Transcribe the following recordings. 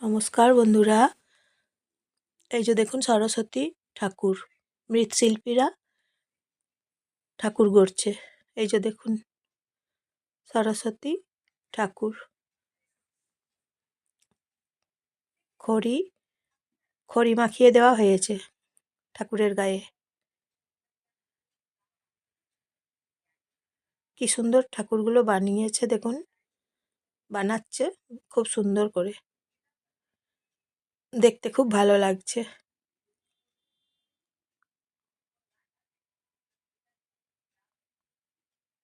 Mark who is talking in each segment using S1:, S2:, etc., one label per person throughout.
S1: নমস্কার বন্ধুরা, এই যে দেখুন সরস্বতী ঠাকুর। মৃৎশিল্পীরা ঠাকুর গড়ছে। এই যে দেখুন সরস্বতী ঠাকুর। খড়ি খড়ি মাখিয়ে দেওয়া হয়েছে ঠাকুরের গায়ে। কি সুন্দর ঠাকুরগুলো বানিয়েছে দেখুন, বানাচ্ছে খুব সুন্দর করে, দেখতে খুব ভালো লাগছে।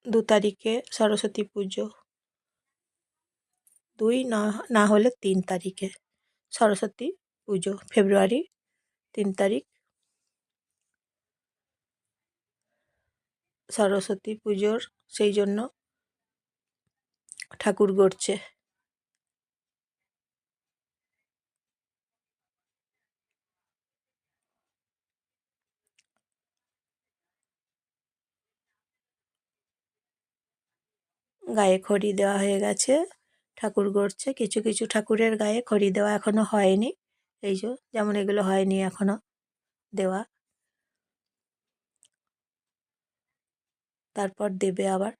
S1: দু তারিখে সরস্বতী পুজো, দুই না হলে 3 তারিখে সরস্বতী পুজো, ফেব্রুয়ারি 3 তারিখ সরস্বতী পুজোর, সেই জন্য ঠাকুর গড়ছে। গায়ে খড়ি দেওয়া হয়ে গেছে, ঠাকুর গড়ছে। কিছু কিছু ঠাকুরের গায়ে খড়ি দেওয়া এখনো হয়নি। এই যে যেমন এগুলো হয়নি এখনো দেওয়া, তারপর দেবে আবার।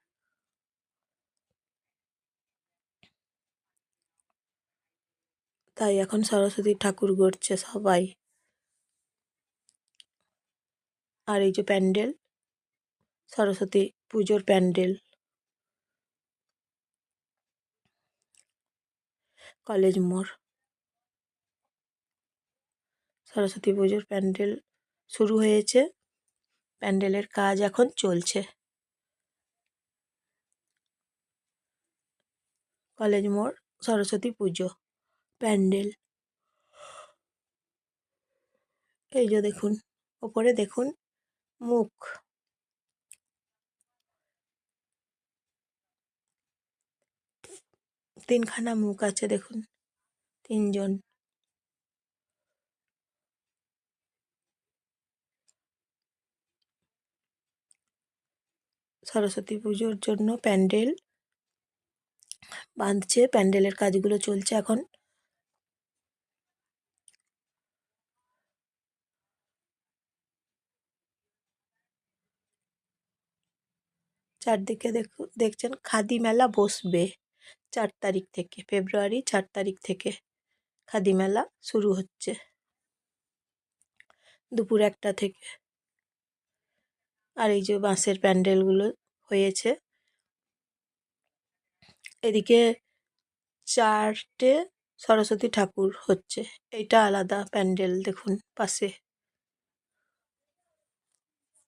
S1: তাই এখন সরস্বতী ঠাকুর গড়ছে সবাই। আর এই যে প্যান্ডেল, সরস্বতী পুজোর প্যান্ডেল, কলেজ মোড়। সরস্বতী পুজোর প্যান্ডেল শুরু হয়েছে, প্যান্ডেলের কাজ এখন চলছে। কলেজ মোড় সরস্বতী পুজো প্যান্ডেল। এই যে দেখুন, ওপরে দেখুন মুখ, 3খানা মুখ আছে দেখুন, 3জন। সরস্বতী পুজোর জন্য প্যান্ডেল বাঁধছে, প্যান্ডেলের কাজগুলো চলছে এখন। চারদিকে দেখছেন খাদি মেলা বসবে 4 তারিখ থেকে, ফেব্রুয়ারি 4 তারিখ থেকে খাদি মেলা শুরু হচ্ছে দুপুর 1টা থেকে। আর এই যে বাঁশের প্যান্ডেলগুলো হয়েছে, এদিকে 4টে সরস্বতী ঠাকুর হচ্ছে, এইটা আলাদা প্যান্ডেল দেখুন পাশে,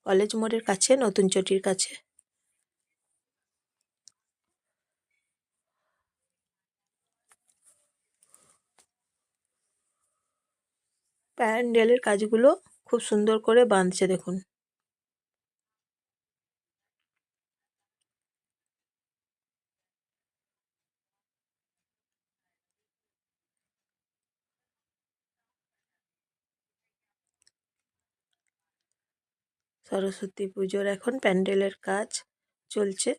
S1: কলেজ মোড়ের কাছে, নতুন চটির কাছে। প্যান্ডেলের কাজগুলো খুব সুন্দর করে বাঁধছে দেখুন। সরস্বতী পুজোর এখন প্যান্ডেলের কাজ চলছে,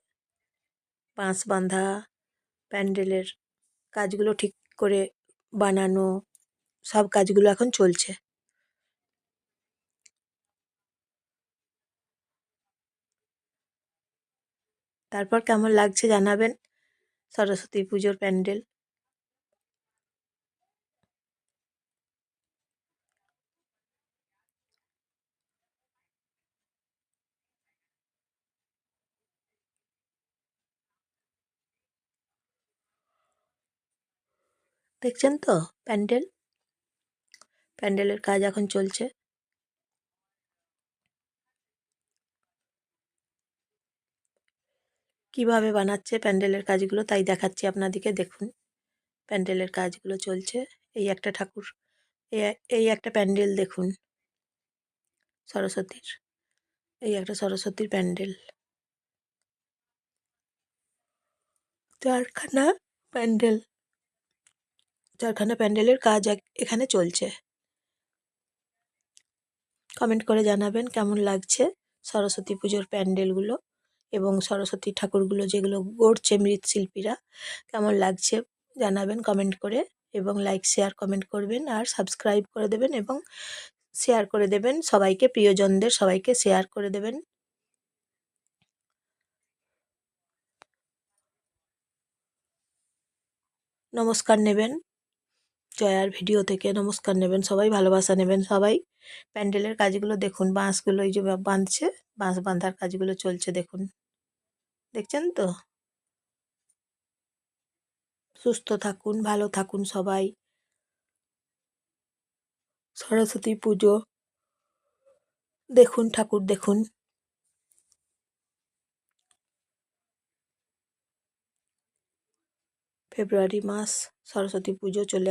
S1: বাঁশ বাঁধা, প্যান্ডেলের কাজগুলো ঠিক করে বানানো, সব কাজগুলো এখন চলছে। তারপর কেমন লাগছে জানাবেন সরস্বতী পুজোর প্যান্ডেল। দেখছেন তো প্যান্ডেল, প্যান্ডেলের কাজ এখন চলছে। কিভাবে বানাচ্ছে প্যান্ডেলের কাজগুলো তাই দেখাচ্ছি আপনাদেরকে, দেখুন প্যান্ডেলের কাজগুলো চলছে। এই একটা ঠাকুর, এই একটা প্যান্ডেল দেখুন সরস্বতীর, এই একটা সরস্বতীর প্যান্ডেল। 4খানা প্যান্ডেল, 4খানা প্যান্ডেলের কাজ এখানে চলছে। কমেন্ট করে জানাবেন কেমন লাগছে সরস্বতী পুজোর প্যান্ডেলগুলো এবং সরস্বতী ঠাকুরগুলো যেগুলো গড়ছে মৃৎশিল্পীরা, কেমন লাগছে জানাবেন কমেন্ট করে। এবং লাইক শেয়ার কমেন্ট করবেন আর সাবস্ক্রাইব করে দেবেন এবং শেয়ার করে দেবেন সবাইকে, প্রিয়জনদের সবাইকে শেয়ার করে দেবেন। নমস্কার নেবেন, জয়ার ভিডিও থেকে নমস্কার নেবেন সবাই, ভালোবাসা নেবেন সবাই। প্যান্ডেলের কাজগুলো দেখুন, বাঁশগুলো এই যে বাঁধছে, বাঁশ বাঁধার কাজগুলো চলছে দেখুন, দেখছেন তো। সুস্থ থাকুন, ভালো থাকুন সবাই। সরস্বতী পুজো দেখুন, ঠাকুর দেখুন। ফেব্রুয়ারি মাস, সরস্বতী পুজো চলে